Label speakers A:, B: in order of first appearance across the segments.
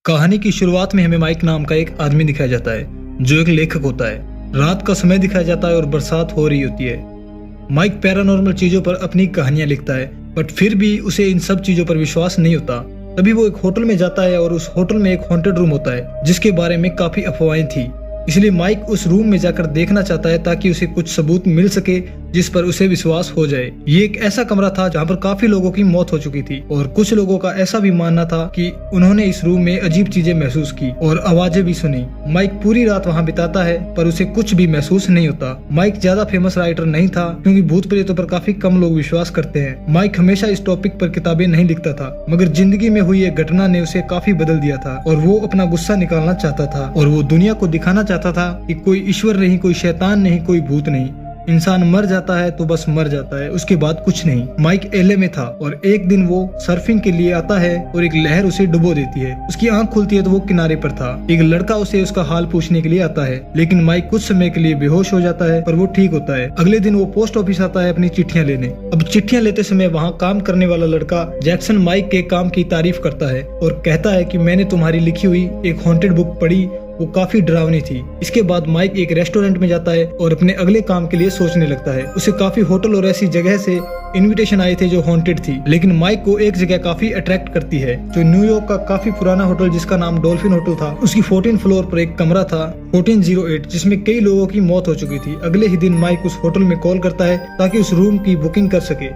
A: कहानी की शुरुआत में हमें माइक नाम का एक आदमी दिखाया जाता है जो एक लेखक होता है। रात का समय दिखाया जाता है और बरसात हो रही होती है। माइक पैरानॉर्मल चीजों पर अपनी कहानियां लिखता है, बट फिर भी उसे इन सब चीजों पर विश्वास नहीं होता। तभी वो एक होटल में जाता है और उस होटल में एक हॉन्टेड रूम होता है जिसके बारे में काफी अफवाहें थी। इसलिए माइक उस रूम में जाकर देखना चाहता है ताकि उसे कुछ सबूत मिल सके जिस पर उसे विश्वास हो जाए। ये एक ऐसा कमरा था जहाँ पर काफी लोगों की मौत हो चुकी थी और कुछ लोगों का ऐसा भी मानना था कि उन्होंने इस रूम में अजीब चीजें महसूस की और आवाजें भी सुनी। माइक पूरी रात वहाँ बिताता है पर उसे कुछ भी महसूस नहीं होता। माइक ज्यादा फेमस राइटर नहीं था क्योंकि भूत प्रेतों पर काफी कम लोग विश्वास करते हैं। माइक हमेशा इस टॉपिक पर किताबें नहीं लिखता था, मगर जिंदगी में हुई एक घटना ने उसे काफी बदल दिया था और वो अपना गुस्सा निकालना चाहता था और वो दुनिया को दिखाना चाहता था कि कोई ईश्वर नहीं, कोई शैतान नहीं, कोई भूत नहीं। इंसान मर जाता है तो बस मर जाता है, उसके बाद कुछ नहीं। माइक एलए में था और एक दिन वो सर्फिंग के लिए आता है और एक लहर उसे डुबो देती है। उसकी आंख खुलती है तो वो किनारे पर था। एक लड़का उसे उसका हाल पूछने के लिए आता है, लेकिन माइक कुछ समय के लिए बेहोश हो जाता है पर वो ठीक होता है। अगले दिन वो पोस्ट ऑफिस आता है अपनी चिट्ठियां लेने। अब चिट्ठियां लेते समय वहाँ काम करने वाला लड़का जैक्सन माइक के काम की तारीफ करता है और कहता है कि मैंने तुम्हारी लिखी हुई एक हॉन्टेड बुक पढ़ी, वो काफी डरावनी थी। इसके बाद माइक एक रेस्टोरेंट में जाता है और अपने अगले काम के लिए सोचने लगता है। उसे काफी होटल और ऐसी जगह से इनविटेशन आए थे जो हॉन्टेड थी, लेकिन माइक को एक जगह काफी अट्रैक्ट करती है जो न्यूयॉर्क का काफी पुराना होटल जिसका नाम डॉल्फिन होटल था। उसकी 14 फ्लोर पर एक कमरा था 1408 जिसमें कई लोगों की मौत हो चुकी थी। अगले ही दिन माइक उस होटल में कॉल करता है ताकि उस रूम की बुकिंग कर सके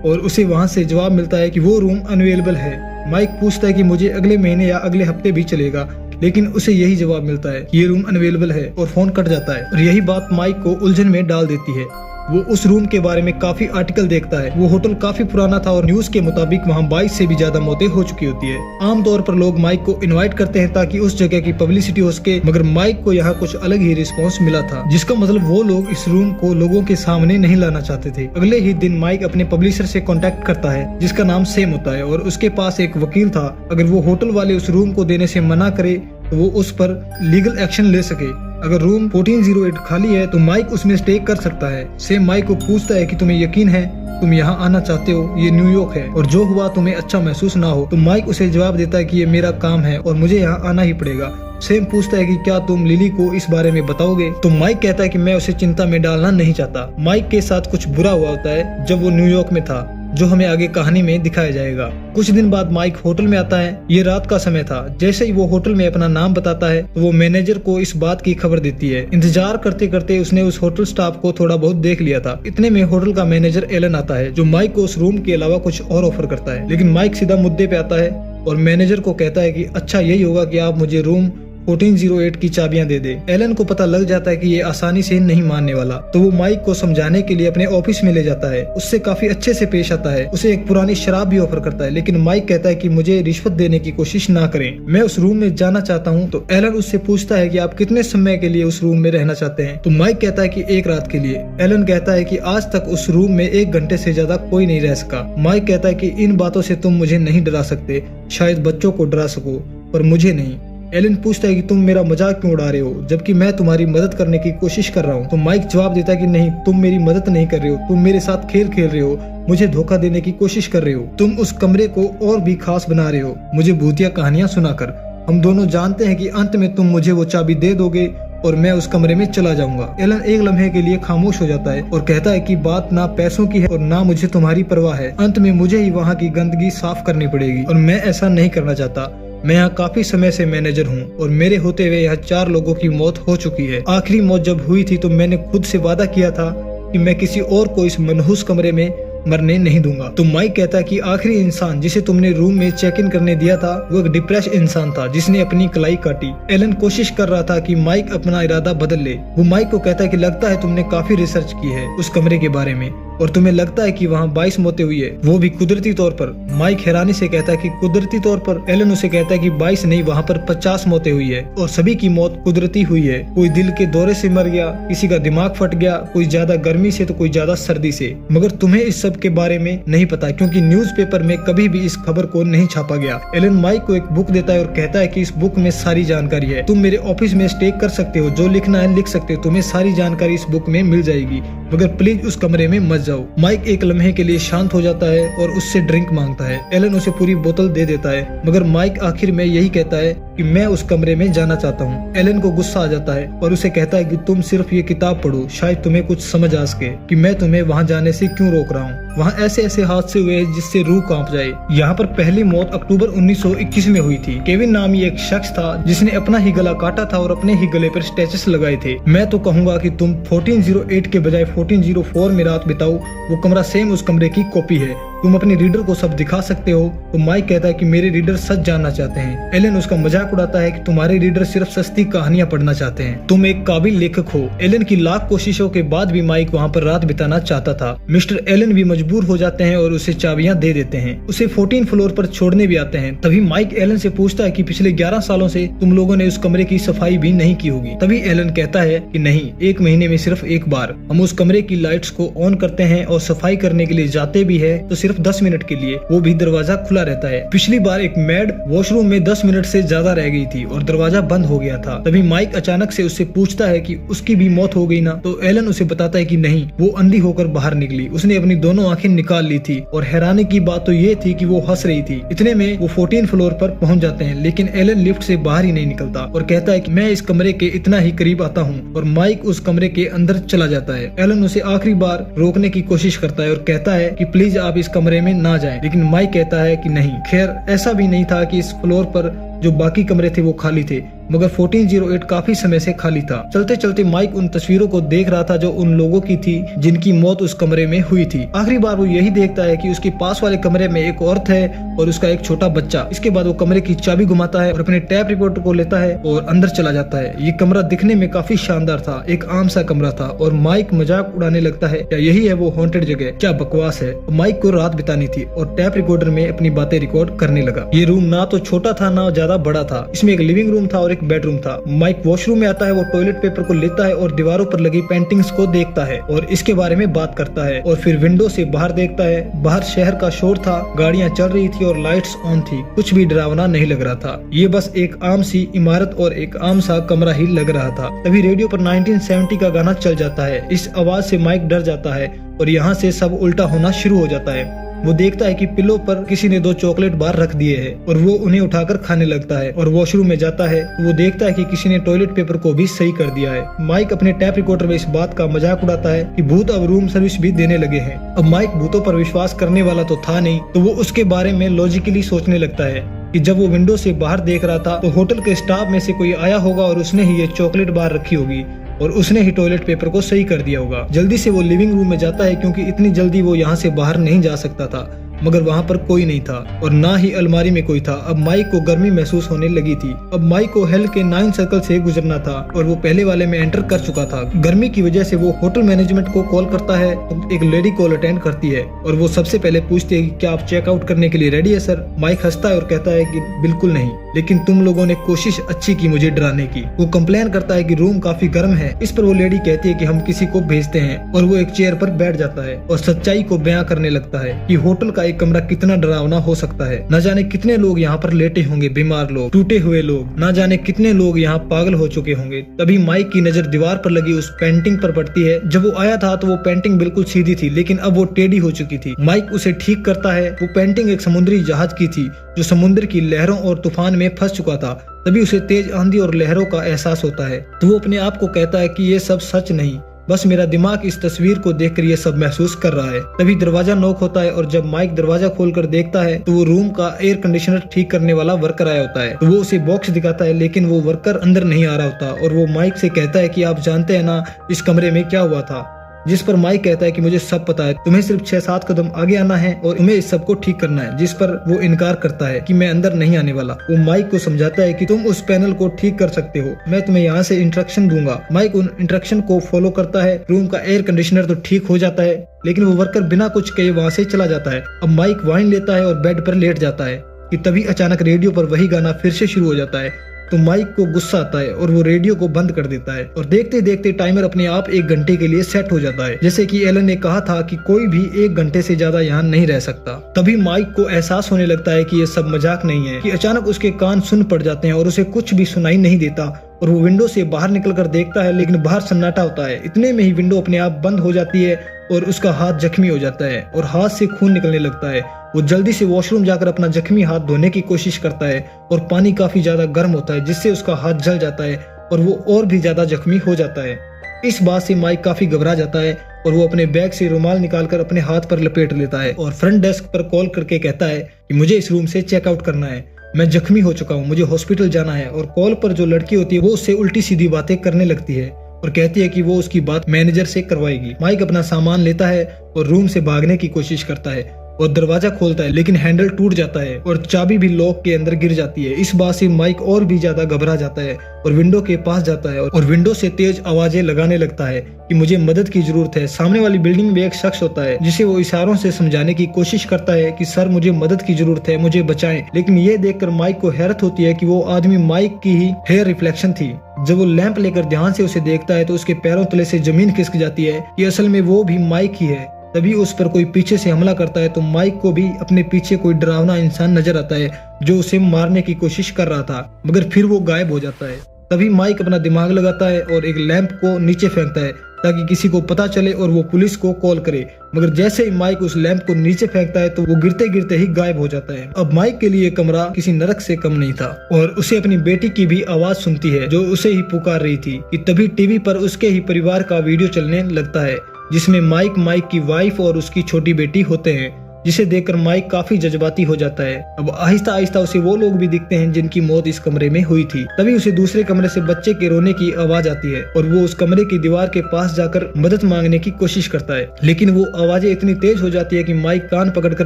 A: और उसे वहाँ से जवाब मिलता है कि वो रूम अनअवेलेबल है। माइक पूछता है कि मुझे अगले महीने या अगले हफ्ते भी चलेगा, लेकिन उसे यही जवाब मिलता है कि ये रूम अनअवेलेबल है और फोन कट जाता है। और यही बात माइक को उलझन में डाल देती है। वो उस रूम के बारे में काफी आर्टिकल देखता है। वो होटल काफी पुराना था और न्यूज के मुताबिक वहाँ 22 से भी ज्यादा मौतें हो चुकी होती है। आमतौर पर लोग माइक को इनवाइट करते हैं ताकि उस जगह की पब्लिसिटी हो सके, मगर माइक को यहाँ कुछ अलग ही रिस्पॉन्स मिला था, जिसका मतलब वो लोग इस रूम को लोगों के सामने नहीं लाना चाहते थे। अगले ही दिन माइक अपने पब्लिशर से कॉन्टेक्ट करता है जिसका नाम सेम होता है और उसके पास एक वकील था। अगर वो होटल वाले उस रूम को देने से मना करे तो वो उस पर लीगल एक्शन ले सके। अगर रूम 1408 खाली है तो माइक उसमें स्टे कर सकता है। सेम माइक को पूछता है कि तुम्हें यकीन है तुम यहाँ आना चाहते हो, ये न्यूयॉर्क है और जो हुआ तुम्हें अच्छा महसूस ना हो। तो माइक उसे जवाब देता है कि ये मेरा काम है और मुझे यहाँ आना ही पड़ेगा। सेम पूछता है कि क्या तुम लिली को इस बारे में बताओगे। तो माइक कहता है कि मैं उसे चिंता में डालना नहीं चाहता। माइक के साथ कुछ बुरा हुआ होता है जब वो न्यूयॉर्क में था, जो हमें आगे कहानी में दिखाया जाएगा। कुछ दिन बाद माइक होटल में आता है। ये रात का समय था। जैसे ही वो होटल में अपना नाम बताता है तो वो मैनेजर को इस बात की खबर देती है। इंतजार करते करते उसने उस होटल स्टाफ को थोड़ा बहुत देख लिया था। इतने में होटल का मैनेजर एलन आता है जो माइक को उस रूम के अलावा कुछ और ऑफर करता है, लेकिन माइक सीधा मुद्दे पे आता है और मैनेजर को कहता है कि अच्छा यही होगा कि आप मुझे रूम 1408 की चाबियां दे दे। एलन को पता लग जाता है कि ये आसानी से नहीं मानने वाला, तो वो माइक को समझाने के लिए अपने ऑफिस में ले जाता है। उससे काफी अच्छे से पेश आता है। उसे एक पुरानी शराब भी ऑफर करता है, लेकिन माइक कहता है कि मुझे रिश्वत देने की कोशिश ना करें, मैं उस रूम में जाना चाहता हूँ। तो एलन उससे पूछता है कि आप कितने समय के लिए उस रूम में रहना चाहते हैं। तो माइक कहता है कि एक रात के लिए। एलन कहता है कि आज तक उस रूम में 1 घंटे से ज्यादा कोई नहीं रह सका। माइक कहता है कि इन बातों से तुम मुझे नहीं डरा सकते, शायद बच्चों को डरा सको पर मुझे नहीं। एलन पूछता है कि तुम मेरा मजाक क्यों उड़ा रहे हो जबकि मैं तुम्हारी मदद करने की कोशिश कर रहा हूँ। तो माइक जवाब देता है कि नहीं, तुम मेरी मदद नहीं कर रहे हो, तुम मेरे साथ खेल खेल रहे हो, मुझे धोखा देने की कोशिश कर रहे हो। तुम उस कमरे को और भी खास बना रहे हो मुझे भूतिया कहानियां सुनाकर। हम दोनों जानते हैं कि अंत में तुम मुझे वो चाबी दे दोगे और मैं उस कमरे में चला जाऊंगा। एलन एक लम्हे के लिए खामोश हो जाता है और कहता है कि बात ना पैसों की है और ना मुझे तुम्हारी परवाह है। अंत में मुझे ही वहाँ की गंदगी साफ करनी पड़ेगी और मैं ऐसा नहीं करना चाहता। मैं यहाँ काफी समय से मैनेजर हूँ और मेरे होते हुए यहाँ 4 लोगों की मौत हो चुकी है। आखिरी मौत जब हुई थी तो मैंने खुद से वादा किया था कि मैं किसी और को इस मनहूस कमरे में मरने नहीं दूंगा। तो माइक कहता है कि आखिरी इंसान जिसे तुमने रूम में चेक इन करने दिया था वो एक डिप्रेस इंसान था जिसने अपनी कलाई काटी। एलन कोशिश कर रहा था कि माइक अपना इरादा बदल ले। वो माइक को कहता है कि लगता है तुमने काफी रिसर्च की है उस कमरे के बारे में और तुम्हें लगता है कि वहाँ 22 मौतें हुई है, वो भी कुदरती तौर पर। माइक हैरानी से कहता है कि कुदरती तौर पर। एलन उसे कहता है कि 22 नहीं, वहाँ पर 50 मौतें हुई है और सभी की मौत कुदरती हुई है। कोई दिल के दौरे से मर गया, किसी का दिमाग फट गया, कोई ज्यादा गर्मी से तो कोई ज्यादा सर्दी से। मगर तुम्हें इस सब के बारे में नहीं पता क्योंकि न्यूज़पेपर में कभी भी इस खबर को नहीं छापा गया। एलन माइक को एक बुक देता है और कहता है कि इस बुक में सारी जानकारी है, तुम मेरे ऑफिस में स्टे कर सकते हो, जो लिखना है लिख सकते हो, तुम्हें सारी जानकारी इस बुक में मिल जाएगी, मगर प्लीज उस कमरे में मत जाओ। माइक एक लम्हे के लिए शांत हो जाता है और उससे ड्रिंक मांगता है। एलन उसे पूरी बोतल दे देता है, मगर माइक आखिर में यही कहता है कि मैं उस कमरे में जाना चाहता हूँ। एलन को गुस्सा आ जाता है और उसे कहता है कि तुम सिर्फ ये किताब पढ़ो, शायद तुम्हें कुछ समझ आ सके कि मैं तुम्हें वहाँ जाने से क्यों रोक रहा हूँ। वहाँ ऐसे ऐसे हादसे हुए जिससे रूह कांप जाए। यहाँ पर पहली मौत अक्टूबर 1921 में हुई थी। केविन नामी एक शख्स था जिसने अपना ही गला काटा था और अपने ही गले पर स्टैचस लगाए थे। मैं तो कहूंगा कि तुम 1408 के बजाय 1404 में रात बिताओ। वो कमरा सेम उस कमरे की कॉपी है। तुम अपने रीडर को सब दिखा सकते हो। तो माइक कहता है कि मेरे रीडर सच जानना चाहते हैं। एलन उसका मजाक उड़ाता है कि तुम्हारे रीडर सिर्फ सस्ती कहानियां पढ़ना चाहते हैं, तुम एक काबिल लेखक हो। एलन की लाख कोशिशों के बाद भी माइक वहाँ पर रात बिताना चाहता था। मिस्टर एलन भी मजबूर हो जाते हैं और उसे चाबियां दे देते हैं। उसे 14 फ्लोर पर छोड़ने भी आते हैं। तभी माइक एलन से पूछता है कि पिछले 11 सालों से तुम लोगों ने उस कमरे की सफाई भी नहीं की होगी। तभी एलन कहता है कि नहीं, 1 महीने में सिर्फ एक बार हम उस कमरे की लाइट्स को ऑन करते हैं और सफाई करने के लिए जाते भी है तो सिर्फ 10 मिनट के लिए, वो भी दरवाजा खुला रहता है। पिछली बार एक मैड वॉशरूम में 10 मिनट से ज्यादा रह गई थी और दरवाजा बंद हो गया था। तभी माइक अचानक से उससे पूछता है कि उसकी भी मौत हो गई ना। तो एलन उसे बताता है कि नहीं, वो अंधी होकर बाहर निकली, उसने अपनी दोनों आंखें निकाल ली थी। और हैरानी की बात तो ये थी कि वो हंस रही थी। इतने में वो 14 फ्लोर पर पहुंच जाते हैं, लेकिन एलन लिफ्ट से बाहर ही नहीं निकलता और कहता है कि मैं इस कमरे के इतना ही करीब आता हूँ। और माइक उस कमरे के अंदर चला जाता है। एलन उसे आखिरी बार रोकने की कोशिश करता है और कहता है कि प्लीज आप इस कमरे में ना जाएं, लेकिन माइक कहता है कि नहीं। खैर, ऐसा भी नहीं था कि इस फ्लोर पर जो बाकी कमरे थे वो खाली थे, मगर 1408 काफी समय से खाली था। चलते चलते माइक उन तस्वीरों को देख रहा था जो उन लोगों की थी जिनकी मौत उस कमरे में हुई थी। आखिरी बार वो यही देखता है कि उसके पास वाले कमरे में एक औरत है और उसका एक छोटा बच्चा। इसके बाद वो कमरे की चाबी घुमाता है और अपने टैप रिकॉर्डर को लेता है और अंदर चला जाता है। ये कमरा दिखने में काफी शानदार था, एक आम सा कमरा था और माइक मजाक उड़ाने लगता है, क्या यही है वो हॉन्टेड जगह, क्या बकवास है। माइक को रात बितानी थी और टैप रिकॉर्डर में अपनी बातें रिकॉर्ड करने लगा। ये रूम ना तो छोटा था ना ज्यादा बड़ा था। इसमें एक लिविंग रूम था और एक बेडरूम था। माइक वॉशरूम में आता है, वो टॉयलेट पेपर को लेता है और दीवारों पर लगी पेंटिंग्स को देखता है और इसके बारे में बात करता है। और फिर विंडो से बाहर देखता है। बाहर शहर का शोर था, गाड़ियां चल रही थी और लाइट्स ऑन थी। कुछ भी डरावना नहीं लग रहा था। ये बस एक आम सी इमारत और एक आम सा कमरा ही लग रहा था। तभी रेडियो पर 1970 का गाना चल जाता है। इस आवाज से माइक डर जाता है और यहाँ से सब उल्टा होना शुरू हो जाता है। वो देखता है कि पिलो पर किसी ने 2 चॉकलेट बार रख दिए हैं और वो उन्हें उठाकर खाने लगता है। और वॉशरूम में जाता है तो वो देखता है कि किसी ने टॉयलेट पेपर को भी सही कर दिया है। माइक अपने टैप रिकॉर्डर में इस बात का मजाक उड़ाता है कि भूत अब रूम सर्विस भी देने लगे हैं। अब माइक भूतों पर विश्वास करने वाला तो था नहीं, तो वो उसके बारे में लॉजिकली सोचने लगता है कि जब वो विंडो से बाहर देख रहा था तो होटल के स्टाफ में से कोई आया होगा और उसने ही ये चॉकलेट बार रखी होगी और उसने ही टॉयलेट पेपर को सही कर दिया होगा। जल्दी से वो लिविंग रूम में जाता है क्योंकि इतनी जल्दी वो यहाँ से बाहर नहीं जा सकता था, मगर वहाँ पर कोई नहीं था और ना ही अलमारी में कोई था। अब माइक को गर्मी महसूस होने लगी थी। अब माइक को हेल के 9 सर्कल से गुजरना था और वो पहले वाले में एंटर कर चुका था। गर्मी की वजह से वो होटल मैनेजमेंट को कॉल करता है तो एक लेडी कॉल अटेंड करती है और वो सबसे पहले पूछती है कि क्या आप चेकआउट करने के लिए रेडी है सर। माइक हंसता है और कहता है कि बिल्कुल नहीं, लेकिन तुम लोगों ने कोशिश अच्छी की मुझे डराने की। वो कंप्लेन करता है कि रूम काफी गर्म है। इस पर वो लेडी कहती है कि हम किसी को भेजते हैं और वो एक चेयर पर बैठ जाता है और सच्चाई को बयां करने लगता है कि होटल का कमरा कितना डरावना हो सकता है। न जाने कितने लोग यहाँ पर लेटे होंगे, बीमार लोग, टूटे हुए लोग, न जाने कितने लोग यहाँ पागल हो चुके होंगे। तभी माइक की नजर दीवार पर लगी उस पेंटिंग पर पड़ती है। जब वो आया था तो वो पेंटिंग बिल्कुल सीधी थी, लेकिन अब वो टेढ़ी हो चुकी थी। माइक उसे ठीक करता है। वो पेंटिंग एक समुद्री जहाज की थी जो समुद्र की लहरों और तूफान में फंस चुका था। तभी उसे तेज आंधी और लहरों का एहसास होता है तो वो अपने आप को कहता है कि ये सब सच नहीं, बस मेरा दिमाग इस तस्वीर को देखकर ये सब महसूस कर रहा है। तभी दरवाजा नॉक होता है और जब माइक दरवाजा खोलकर देखता है तो वो रूम का एयर कंडीशनर ठीक करने वाला वर्कर आया होता है। तो वो उसे बॉक्स दिखाता है, लेकिन वो वर्कर अंदर नहीं आ रहा होता और वो माइक से कहता है कि आप जानते हैं ना इस कमरे में क्या हुआ था। जिस पर माइक कहता है कि मुझे सब पता है, तुम्हें सिर्फ 6-7 कदम आगे आना है और तुम्हें इस सब को ठीक करना है। जिस पर वो इनकार करता है कि मैं अंदर नहीं आने वाला। वो माइक को समझाता है कि तुम उस पैनल को ठीक कर सकते हो, मैं तुम्हें यहाँ से इंस्ट्रक्शन दूंगा। माइक उन इंस्ट्रक्शन को फॉलो करता है। रूम का एयर कंडीशनर तो ठीक हो जाता है, लेकिन वो वर्कर बिना कुछ कहे वहाँ से चला जाता है। अब माइक वाइन लेता है और बेड पर लेट जाता है कि तभी अचानक रेडियो पर वही गाना फिर से शुरू हो जाता है। तो माइक को गुस्सा आता है और वो रेडियो को बंद कर देता है और देखते देखते टाइमर अपने आप 1 घंटे के लिए सेट हो जाता है। जैसे कि एलन ने कहा था कि कोई भी 1 घंटे से ज्यादा यहाँ नहीं रह सकता। तभी माइक को एहसास होने लगता है कि ये सब मजाक नहीं है कि अचानक उसके कान सुन पड़ जाते हैं और उसे कुछ भी सुनाई नहीं देता और वो विंडो से बाहर निकलकर देखता है, लेकिन बाहर सन्नाटा होता है। इतने में ही विंडो अपने आप बंद हो जाती है और उसका हाथ जख्मी हो जाता है और हाथ से खून निकलने लगता है। वो जल्दी से वॉशरूम जाकर अपना जख्मी हाथ धोने की कोशिश करता है और पानी काफी ज्यादा गर्म होता है, जिससे उसका हाथ जल जाता है और वो और भी ज्यादा जख्मी हो जाता है। इस बात से माइक काफी घबरा जाता है और वो अपने बैग से रुमाल निकालकर अपने हाथ पर लपेट लेता है और फ्रंट डेस्क पर कॉल करके कहता है कि मुझे इस रूम से चेकआउट करना है, मैं जख्मी हो चुका हूँ, मुझे हॉस्पिटल जाना है। और कॉल पर जो लड़की होती है वो उससे उल्टी सीधी बातें करने लगती है और कहती है कि वो उसकी बात मैनेजर से करवाएगी। माइक अपना सामान लेता है और रूम से भागने की कोशिश करता है और दरवाजा खोलता है, लेकिन हैंडल टूट जाता है और चाबी भी लॉक के अंदर गिर जाती है। इस बात से माइक और भी ज्यादा घबरा जाता है और विंडो के पास जाता है और विंडो से तेज आवाजें लगाने लगता है कि मुझे मदद की जरूरत है। सामने वाली बिल्डिंग में एक शख्स होता है जिसे वो इशारों से समझाने की कोशिश करता है कि सर मुझे मदद की जरूरत है, मुझे बचाएं। लेकिन ये देखकर माइक को हैरत होती है कि वो आदमी माइक की ही हेयर रिफ्लेक्शन थी। जब वो लैंप लेकर ध्यान से उसे देखता है तो उसके पैरों तले से जमीन खिसक जाती है कि असल में वो भी माइक ही है। तभी उस पर कोई पीछे से हमला करता है तो माइक को भी अपने पीछे कोई डरावना इंसान नजर आता है जो उसे मारने की कोशिश कर रहा था, मगर फिर वो गायब हो जाता है। तभी माइक अपना दिमाग लगाता है और एक लैंप को नीचे फेंकता है ताकि किसी को पता चले और वो पुलिस को कॉल करे। मगर जैसे ही माइक उस लैंप को नीचे फेंकता है तो वो गिरते गिरते ही गायब हो जाता है। अब माइक के लिए कमरा किसी नरक से कम नहीं था और उसे अपनी बेटी की भी आवाज सुनती है जो उसे ही पुकार रही थी कि तभी टीवी पर उसके ही परिवार का वीडियो चलने लगता है जिसमें माइक की वाइफ और उसकी छोटी बेटी होते हैं, जिसे देखकर माइक काफी जज्बाती हो जाता है। अब आहिस्ता आहिस्ता उसे वो लोग भी दिखते हैं जिनकी मौत इस कमरे में हुई थी। तभी उसे दूसरे कमरे से बच्चे के रोने की आवाज आती है और वो उस कमरे की दीवार के पास जाकर मदद मांगने की कोशिश करता है, लेकिन वो आवाजें इतनी तेज हो जाती है कि माइक कान पकड़कर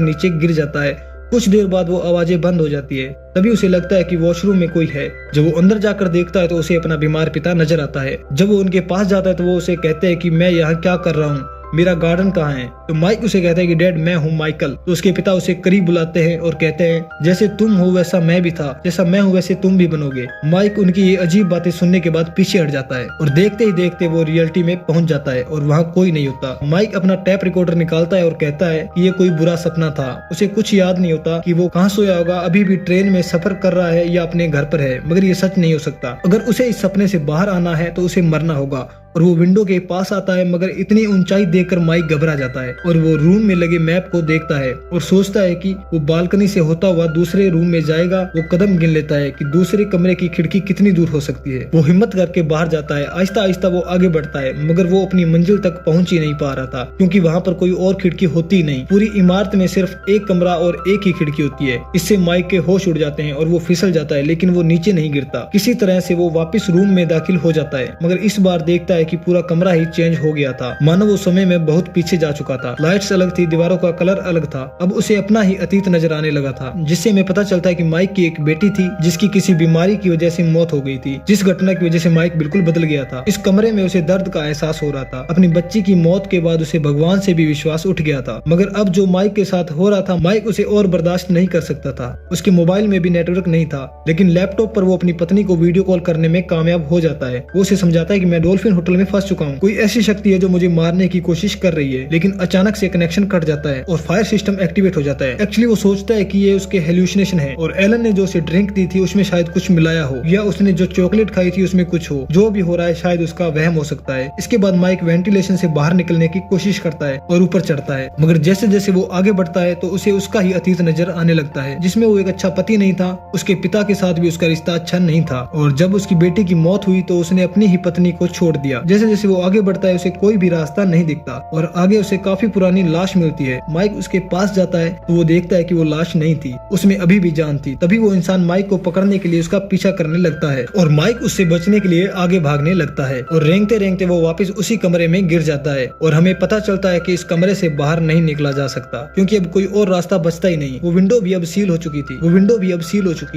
A: नीचे गिर जाता है। कुछ देर बाद वो आवाजें बंद हो जाती है। तभी उसे लगता है कि वॉशरूम में कोई है। जब वो अंदर जाकर देखता है तो उसे अपना बीमार पिता नजर आता है। जब वो उनके पास जाता है तो वो उसे कहते हैं कि मैं यहाँ क्या कर रहा हूँ, मेरा गार्डन कहाँ है। तो माइक उसे कहता है कि डैड मैं हूँ माइकल। तो उसके पिता उसे करीब बुलाते हैं और कहते हैं जैसे तुम हो वैसा मैं भी था, जैसा मैं हूँ वैसे तुम भी बनोगे। माइक उनकी ये अजीब बातें सुनने के बाद पीछे हट जाता है और देखते ही देखते वो रियलिटी में पहुंच जाता है और वहाँ कोई नहीं होता। माइक अपना टैप रिकॉर्डर निकालता है और कहता है कि ये कोई बुरा सपना था। उसे कुछ याद नहीं होता कि वो कहाँ सोया होगा, अभी भी ट्रेन में सफर कर रहा है या अपने घर पर है, मगर ये सच नहीं हो सकता। अगर उसे इस सपने से बाहर आना है तो उसे मरना होगा। और वो विंडो के पास आता है, मगर इतनी ऊंचाई देखकर माइक घबरा जाता है और वो रूम में लगे मैप को देखता है और सोचता है कि वो बालकनी से होता हुआ दूसरे रूम में जाएगा। वो कदम गिन लेता है कि दूसरे कमरे की खिड़की कितनी दूर हो सकती है। वो हिम्मत करके बाहर जाता है। आहिस्ता आहिस्ता वो आगे बढ़ता है, मगर वो अपनी मंजिल तक पहुंच ही नहीं पा रहा था क्योंकि वहाँ पर कोई और खिड़की होती नहीं। पूरी इमारत में सिर्फ एक कमरा और एक ही खिड़की होती है। इससे माइक के होश उड़ जाते हैं और वो फिसल जाता है, लेकिन वो नीचे नहीं गिरता। किसी तरह से वो वापस रूम में दाखिल हो जाता है, मगर इस बार देखता है कि पूरा कमरा ही चेंज हो गया था, मानो वो समय में बहुत पीछे जा चुका था। लाइट्स अलग थी, दीवारों का कलर अलग था। अब उसे अपना ही अतीत नजर आने लगा था, जिससे हमें पता चलता है कि माइक की एक बेटी थी जिसकी किसी बीमारी की वजह से मौत हो गई थी, जिस घटना की वजह से माइक बिल्कुल बदल गया था। इस कमरे में उसे दर्द का एहसास हो रहा था। अपनी बच्ची की मौत के बाद उसे भगवान से भी विश्वास उठ गया था, मगर अब जो माइक के साथ हो रहा था माइक उसे और बर्दाश्त नहीं कर सकता था। उसके मोबाइल में भी नेटवर्क नहीं था, लेकिन लैपटॉप पर वो अपनी पत्नी को वीडियो कॉल करने में कामयाब हो जाता है। वो उसे समझाता है कि मैं डॉल्फिन होटल में फंस चुका हूँ, कोई ऐसी शक्ति है जो मुझे मारने की कोशिश कर रही है। लेकिन अचानक से कनेक्शन कट जाता है और फायर सिस्टम एक्टिवेट हो जाता है। एक्चुअली वो सोचता है कि ये उसके हेल्यूसिनेशन है और एलन ने जो उसे ड्रिंक दी थी उसमें शायद कुछ मिलाया हो, या उसने जो चॉकलेट खाई थी उसमें कुछ हो। जो भी हो रहा है शायद उसका वहम हो सकता है। इसके बाद माइक वेंटिलेशन से बाहर निकलने की कोशिश करता है और ऊपर चढ़ता है, मगर जैसे जैसे वो आगे बढ़ता है तो उसे उसका ही अतीत नजर आने लगता है, जिसमें वो एक अच्छा पति नहीं था। उसके पिता के साथ भी उसका रिश्ता अच्छा नहीं था और जब उसकी बेटी की मौत हुई तो उसने अपनी ही पत्नी को छोड़ दिया। जैसे जैसे वो आगे बढ़ता है उसे कोई भी रास्ता नहीं दिखता और आगे उसे काफी पुरानी लाश मिलती है। माइक उसके पास जाता है तो वो देखता है कि वो लाश नहीं थी, उसमें अभी भी जान थी। तभी वो इंसान माइक को पकड़ने के लिए उसका पीछा करने लगता है और माइक उससे बचने के लिए आगे भागने लगता है और रेंगते रेंगते वो वापस उसी कमरे में गिर जाता है। और हमें पता चलता है कि इस कमरे से बाहर नहीं निकला जा सकता क्योंकि अब कोई और रास्ता बचता ही नहीं। वो विंडो भी अब सील हो चुकी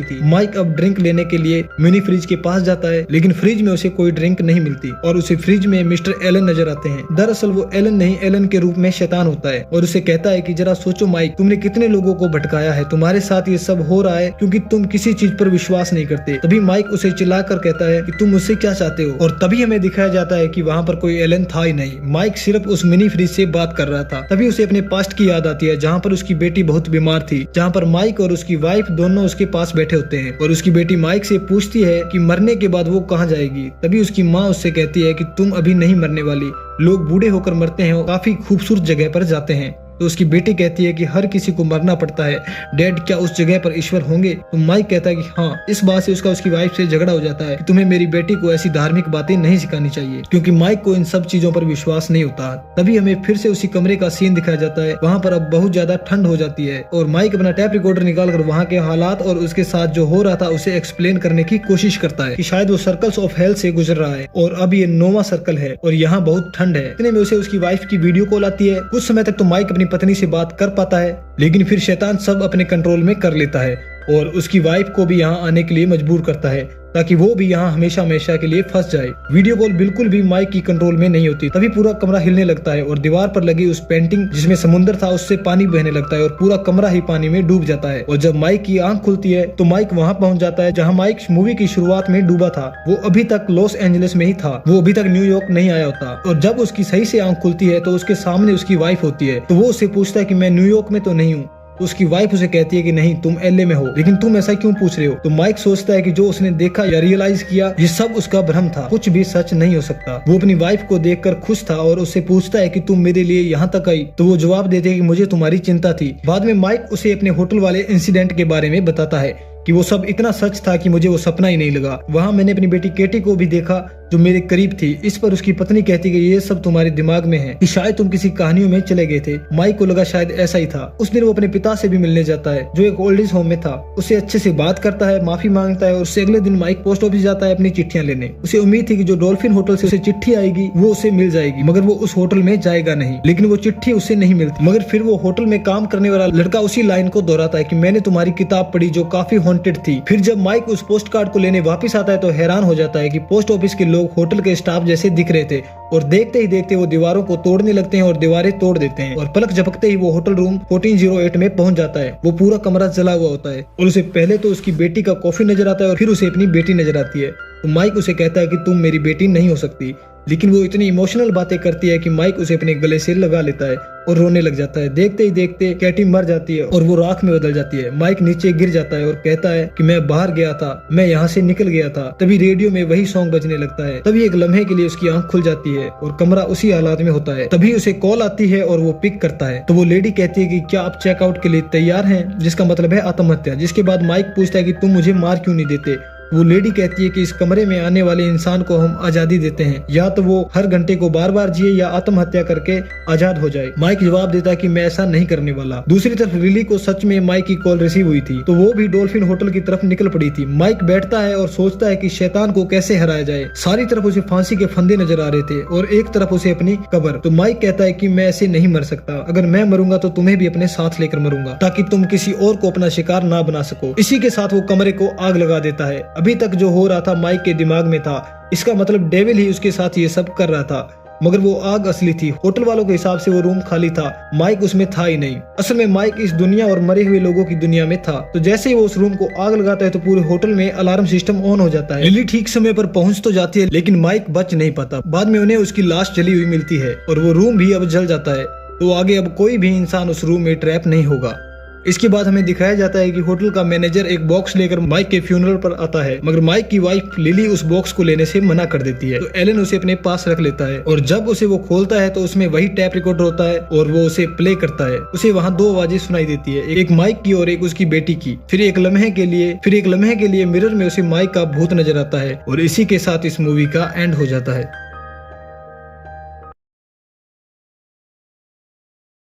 A: थी। माइक अब ड्रिंक लेने के लिए मिनी फ्रिज के पास जाता है, लेकिन फ्रिज में उसे कोई ड्रिंक नहीं मिलती और उसे फ्रिज में मिस्टर एलन नजर आते हैं। दरअसल वो एलन नहीं, एलन के रूप में शैतान होता है और उसे कहता है कि जरा सोचो माइक, तुमने कितने लोगों को भटकाया है, तुम्हारे साथ ये सब हो रहा है क्योंकि तुम किसी चीज पर विश्वास नहीं करते। तभी माइक उसे चिल्लाकर कहता है कि तुम मुझसे क्या चाहते हो, और तभी हमें दिखाया जाता है कि वहाँ पर कोई एलन था ही नहीं। माइक सिर्फ उस मिनी फ्रिज से बात कर रहा था। तभी उसे अपने पास्ट की याद आती है जहाँ पर उसकी बेटी बहुत बीमार थी, जहाँ पर माइक और उसकी वाइफ दोनों उसके पास बैठे होते हैं और उसकी बेटी माइक से पूछती है कि मरने के बाद वो कहाँ जाएगी। तभी उसकी माँ उससे कहती है कि तुम अभी नहीं मरने वाली, लोग बूढ़े होकर मरते हैं और काफी खूबसूरत जगह पर जाते हैं। तो उसकी बेटी कहती है कि हर किसी को मरना पड़ता है डैड, क्या उस जगह पर ईश्वर होंगे? तो माइक कहता है कि हाँ। इस बात से उसकी वाइफ से झगड़ा हो जाता है कि तुम्हें मेरी बेटी को ऐसी धार्मिक बातें नहीं सिखानी चाहिए, क्योंकि माइक को इन सब चीजों पर विश्वास नहीं होता। तभी हमें फिर से उसी कमरे का सीन दिखाया जाता है। वहाँ पर अब बहुत ज्यादा ठंड हो जाती है और माइक अपना टैप रिकॉर्डर निकाल कर वहाँ के हालात और उसके साथ जो हो रहा था उसे एक्सप्लेन करने की कोशिश करता है कि शायद वो सर्कल्स ऑफ हेल से गुजर रहा है और अब ये 9वां सर्कल है और यहाँ बहुत ठंड है। इतने में उसे उसकी वाइफ की वीडियो कॉल आती है। कुछ समय तक तो माइक अपनी पत्नी से बात कर पाता है, लेकिन फिर शैतान सब अपने कंट्रोल में कर लेता है और उसकी वाइफ को भी यहाँ आने के लिए मजबूर करता है ताकि वो भी यहाँ हमेशा हमेशा के लिए फंस जाए। वीडियो कॉल बिल्कुल भी माइक की कंट्रोल में नहीं होती। तभी पूरा कमरा हिलने लगता है और दीवार पर लगी उस पेंटिंग जिसमें समुद्र था उससे पानी बहने लगता है और पूरा कमरा ही पानी में डूब जाता है। और जब माइक की आंख खुलती है तो माइक वहाँ पहुँच जाता है जहाँ माइक मूवी की शुरुआत में डूबा था। वो अभी तक लॉस एंजलिस में ही था, वो अभी तक न्यूयॉर्क नहीं आया होता। और जब उसकी सही से आंख खुलती है तो उसके सामने उसकी वाइफ होती है। तो वो उससे पूछता है कि मैं न्यूयॉर्क में तो नहीं हूँ। तो उसकी वाइफ उसे कहती है कि नहीं, तुम एलए में हो, लेकिन तुम ऐसा क्यों पूछ रहे हो? तो माइक सोचता है कि जो उसने देखा या रियलाइज किया ये सब उसका भ्रम था, कुछ भी सच नहीं हो सकता। वो अपनी वाइफ को देखकर खुश था और उससे पूछता है कि तुम मेरे लिए यहाँ तक आई? तो वो जवाब देते हैं कि मुझे तुम्हारी चिंता थी। बाद में माइक उसे अपने होटल वाले इंसिडेंट के बारे में बताता है कि वो सब इतना सच था कि मुझे वो सपना ही नहीं लगा। वहाँ मैंने अपनी बेटी केटी को भी देखा जो मेरे करीब थी। इस पर उसकी पत्नी कहती कि ये सब तुम्हारे दिमाग में है, कि शायद तुम किसी कहानियों में चले गए थे। माइक को लगा शायद ऐसा ही था। उस दिन वो अपने पिता से भी मिलने जाता है जो एक ओल्ड एज होम में था। उसे अच्छे से बात करता है, माफी मांगता है और उससे अगले दिन माइक पोस्ट ऑफिस जाता है अपनी चिट्ठियां लेने। उसे उम्मीद थी कि जो डॉल्फिन होटल से उसे चिट्ठी आएगी वो उसे मिल जाएगी, मगर वो उस होटल में जाएगा नहीं। लेकिन वो चिट्ठी उसे नहीं मिलती। मगर फिर वो होटल में काम करने वाला लड़का उसी लाइन को दोहराता है कि मैंने तुम्हारी किताब पढ़ी जो काफी हॉन्टेड थी। फिर जब माइक उस पोस्ट कार्ड को लेने वापस आता है तो हैरान हो जाता है कि पोस्ट ऑफिस के लोग होटल के स्टाफ जैसे दिख रहे थे और देखते ही देखते वो दीवारों को तोड़ने लगते हैं और दीवारें तोड़ देते हैं और पलक झपकते ही वो होटल रूम 1408 में पहुंच जाता है। वो पूरा कमरा जला हुआ होता है और उसे पहले तो उसकी बेटी का कॉफी नजर आता है और फिर उसे अपनी बेटी नजर आती है। तो माइक उसे कहता है कि तुम मेरी बेटी नहीं हो सकती, लेकिन वो इतनी इमोशनल बातें करती है कि माइक उसे अपने गले से लगा लेता है और रोने लग जाता है। देखते ही देखते कैटी मर जाती है और वो राख में बदल जाती है। माइक नीचे गिर जाता है और कहता है कि मैं बाहर गया था, मैं यहाँ से निकल गया था। तभी रेडियो में वही सॉन्ग बजने लगता है। तभी एक लम्हे के लिए उसकी आंख खुल जाती है और कमरा उसी हालात में होता है। तभी उसे कॉल आती है और वो पिक करता है। तो वो लेडी कहती है कि क्या आप चेकआउट के लिए तैयार हैं, जिसका मतलब है आत्महत्या। जिसके बाद माइक पूछता है कि तुम मुझे मार क्यों नहीं देते। वो लेडी कहती है कि इस कमरे में आने वाले इंसान को हम आजादी देते हैं, या तो वो हर घंटे को बार बार जिए या आत्महत्या करके आजाद हो जाए। माइक जवाब देता है कि मैं ऐसा नहीं करने वाला। दूसरी तरफ लिली को सच में माइक की कॉल रिसीव हुई थी, तो वो भी डॉल्फिन होटल की तरफ निकल पड़ी थी। माइक बैठता है और सोचता है कि शैतान को कैसे हराया जाए। सारी तरफ उसे फांसी के फंदे नजर आ रहे थे और एक तरफ उसे अपनी कब्र। तो माइक कहता है कि मैं ऐसे नहीं मर सकता, अगर मैं मरूंगा तो तुम्हें भी अपने साथ लेकर मरूंगा, ताकि तुम किसी और को अपना शिकार ना बना सको। इसी के साथ वो कमरे को आग लगा देता है। अभी तक जो हो रहा था माइक के दिमाग में था, इसका मतलब डेविल ही उसके साथ ये सब कर रहा था, मगर वो आग असली थी। होटल वालों के हिसाब से वो रूम खाली था, माइक उसमें था ही नहीं। असल में माइक इस दुनिया और मरे हुए लोगों की दुनिया में था। तो जैसे ही वो उस रूम को आग लगाता है तो पूरे होटल में अलार्म सिस्टम ऑन हो जाता है। लिली ठीक समय पर पहुंच तो जाती है, लेकिन माइक बच नहीं पाता। बाद में उन्हें उसकी लाश जली हुई मिलती है और वो रूम भी अब जल जाता है। तो आगे अब कोई भी इंसान उस रूम में ट्रैप नहीं होगा। इसके बाद हमें दिखाया जाता है कि होटल का मैनेजर एक बॉक्स लेकर माइक के फ्यूनरल पर आता है, मगर माइक की वाइफ लिली उस बॉक्स को लेने से मना कर देती है। तो एलन उसे अपने पास रख लेता है और जब उसे वो खोलता है तो उसमें वही टैप रिकॉर्डर होता है और वो उसे प्ले करता है। उसे वहाँ 2 आवाजें सुनाई देती है, एक माइक की और एक उसकी बेटी की। फिर एक लम्हे के लिए मिरर में उसे माइक का भूत नजर आता है और इसी के साथ इस मूवी का एंड हो जाता है।